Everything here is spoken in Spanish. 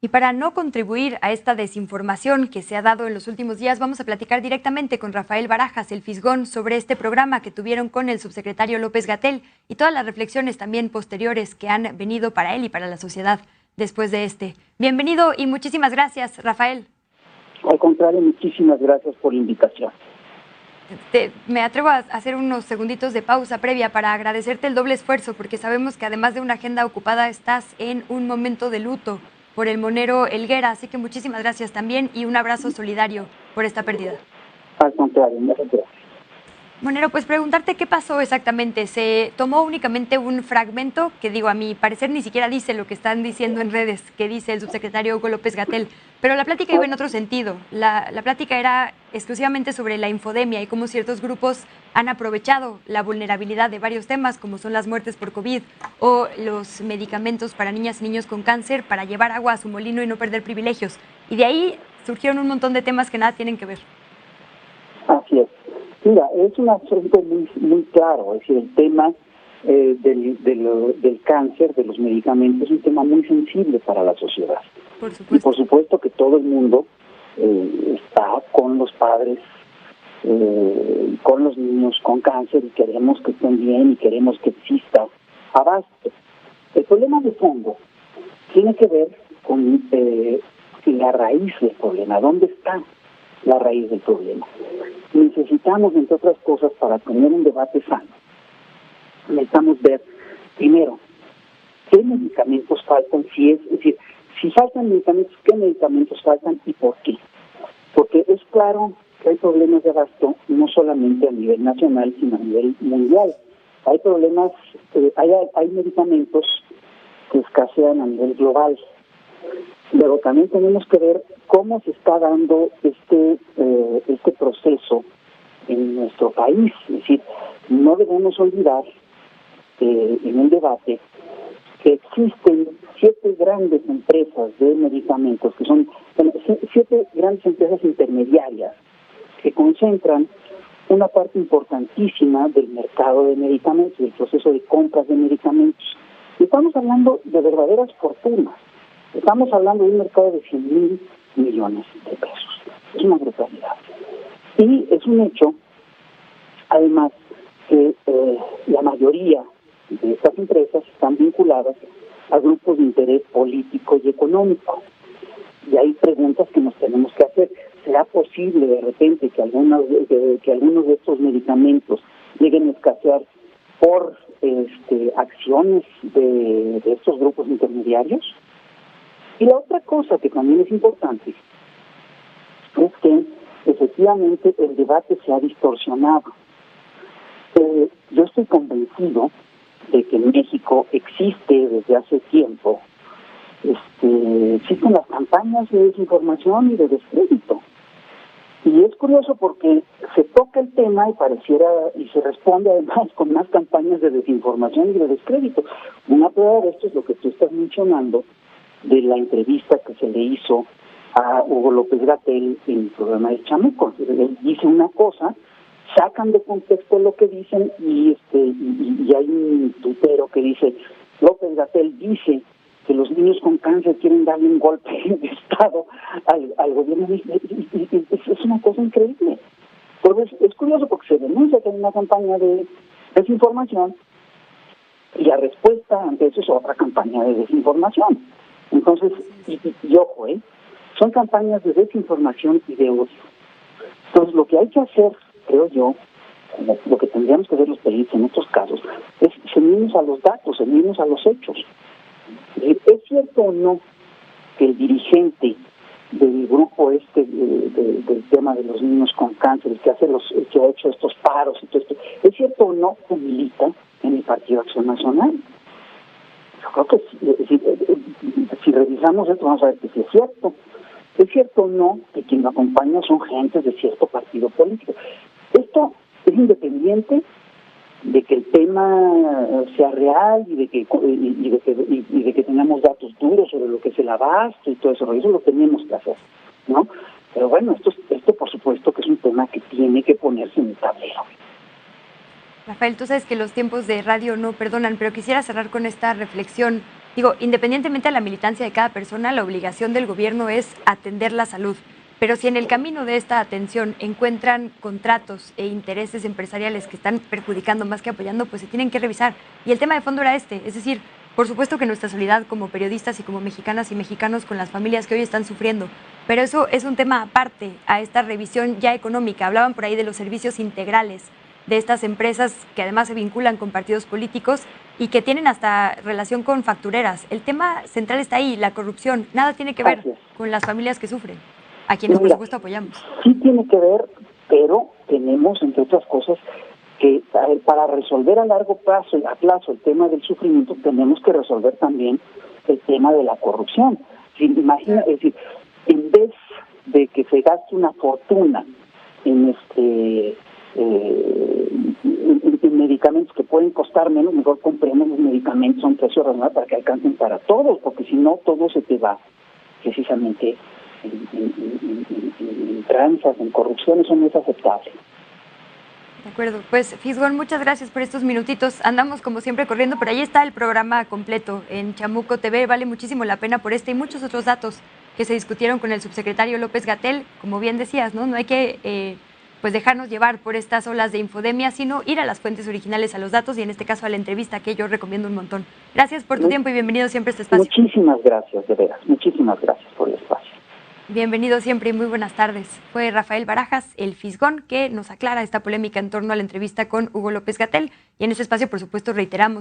Y para no contribuir a esta desinformación que se ha dado en los últimos días, vamos a platicar directamente con Rafael Barajas, el Fisgón, sobre este programa que tuvieron con el subsecretario López-Gatell y todas las reflexiones también posteriores que han venido para él y para la sociedad después de este. Bienvenido y muchísimas gracias, Rafael. Al contrario, muchísimas gracias por la invitación. Me atrevo a hacer unos segunditos de pausa previa para agradecerte el doble esfuerzo, porque sabemos que además de una agenda ocupada estás en un momento de luto por el monero Helguera, así que muchísimas gracias también y un abrazo solidario por esta pérdida. Al contrario, muchas gracias. Monero, pues preguntarte qué pasó exactamente. ¿Se tomó únicamente un fragmento que, digo, a mi parecer ni siquiera dice lo que están diciendo en redes, que dice el subsecretario Hugo López-Gatell, pero la plática iba en otro sentido? La plática era exclusivamente sobre la infodemia y cómo ciertos grupos han aprovechado la vulnerabilidad de varios temas, como son las muertes por COVID o los medicamentos para niñas y niños con cáncer, para llevar agua a su molino y no perder privilegios. Y de ahí surgieron un montón de temas que nada tienen que ver. Así es. Mira, es un asunto muy claro, es decir, el tema del cáncer, de los medicamentos, es un tema muy sensible para la sociedad. Por supuesto. Y por supuesto que todo el mundo está con los padres, con los niños con cáncer y queremos que estén bien y queremos que exista abasto. El problema de fondo tiene que ver con la raíz del problema. ¿Dónde está la raíz del problema? Necesitamos, entre otras cosas, para tener un debate sano, necesitamos ver, primero, qué medicamentos faltan, es decir, si faltan medicamentos, qué medicamentos faltan y por qué. Porque es claro que hay problemas de abasto no solamente a nivel nacional, sino a nivel mundial. Hay problemas, hay medicamentos que escasean a nivel global. Luego también tenemos que ver cómo se está dando este proceso en nuestro país. Es decir, no debemos olvidar en el debate que existen 7 grandes empresas de medicamentos, que son 7 grandes empresas intermediarias que concentran una parte importantísima del mercado de medicamentos, del proceso de compras de medicamentos. Y estamos hablando de verdaderas fortunas. Estamos hablando de un mercado de 100,000 millones de pesos. Es una brutalidad. Y es un hecho, además, que la mayoría de estas empresas están vinculadas a grupos de interés político y económico. Y hay preguntas que nos tenemos que hacer. ¿Será posible de repente que algunos de estos medicamentos lleguen a escasear por acciones de estos grupos intermediarios? Y la otra cosa que también es importante es que efectivamente el debate se ha distorsionado. Yo estoy convencido de que en México existe desde hace tiempo, existen las campañas de desinformación y de descrédito. Y es curioso porque se toca el tema y pareciera, y se responde además con más campañas de desinformación y de descrédito. Una prueba de esto es lo que tú estás mencionando, de la entrevista que se le hizo a Hugo López-Gatell en el programa de Chamuco. Él dice una cosa, sacan de contexto lo que dicen y hay un tuitero que dice, López-Gatell dice que los niños con cáncer quieren darle un golpe de Estado al gobierno. Es una cosa increíble. Pues es curioso porque se denuncia que hay una campaña de desinformación y la respuesta ante eso es otra campaña de desinformación. Entonces, y ojo, son campañas de desinformación y de odio. Entonces, lo que hay que hacer, creo yo, lo que tendríamos que hacer los periodistas en estos casos, es ceñirnos a los datos, ceñirnos a los hechos. ¿Es cierto o no que el dirigente del grupo del tema de los niños con cáncer, el que ha hecho estos paros y todo esto, es cierto o no que milita en el Partido Acción Nacional? Yo creo que si revisamos esto vamos a ver que sí es cierto. ¿Es cierto o no que quien lo acompaña son gentes de cierto partido político? Esto es independiente de que el tema sea real y de que tengamos datos duros sobre lo que es el abasto y todo eso lo tenemos que hacer, ¿no? Pero bueno, esto por supuesto que es un tema que tiene que ponerse en el tablero. Rafael, tú sabes que los tiempos de radio no perdonan, pero quisiera cerrar con esta reflexión. Digo, independientemente de la militancia de cada persona, la obligación del gobierno es atender la salud. Pero si en el camino de esta atención encuentran contratos e intereses empresariales que están perjudicando más que apoyando, pues se tienen que revisar. Y el tema de fondo era este, es decir, por supuesto que nuestra solidaridad como periodistas y como mexicanas y mexicanos con las familias que hoy están sufriendo, pero eso es un tema aparte a esta revisión ya económica. Hablaban por ahí de los servicios integrales de estas empresas que además se vinculan con partidos políticos y que tienen hasta relación con factureras. El tema central está ahí, la corrupción. Nada tiene que ver con las familias que sufren, a quienes por supuesto apoyamos. Sí tiene que ver, pero tenemos, entre otras cosas, que para resolver a largo plazo y a plazo el tema del sufrimiento, tenemos que resolver también el tema de la corrupción. Imagina, es decir, en vez de que se gaste una fortuna en en medicamentos que pueden costar menos, mejor compremos los medicamentos a un precio razonable para que alcancen para todos, porque si no, todo se te va precisamente en tranzas, en corrupción. Eso no es aceptable. De acuerdo, pues Fisgón, muchas gracias por estos minutitos. Andamos como siempre corriendo, pero ahí está el programa completo en Chamuco TV. Vale muchísimo la pena por este y muchos otros datos que se discutieron con el subsecretario López-Gatell. Como bien decías, no hay que pues dejarnos llevar por estas olas de infodemia, sino ir a las fuentes originales, a los datos y en este caso a la entrevista, que yo recomiendo un montón. Gracias por tu tiempo y bienvenido siempre a este espacio. Muchísimas gracias, de veras. Muchísimas gracias por el espacio. Bienvenido siempre y muy buenas tardes. Fue Rafael Barajas, el Fisgón, que nos aclara esta polémica en torno a la entrevista con Hugo López-Gatell. Y en este espacio, por supuesto, reiteramos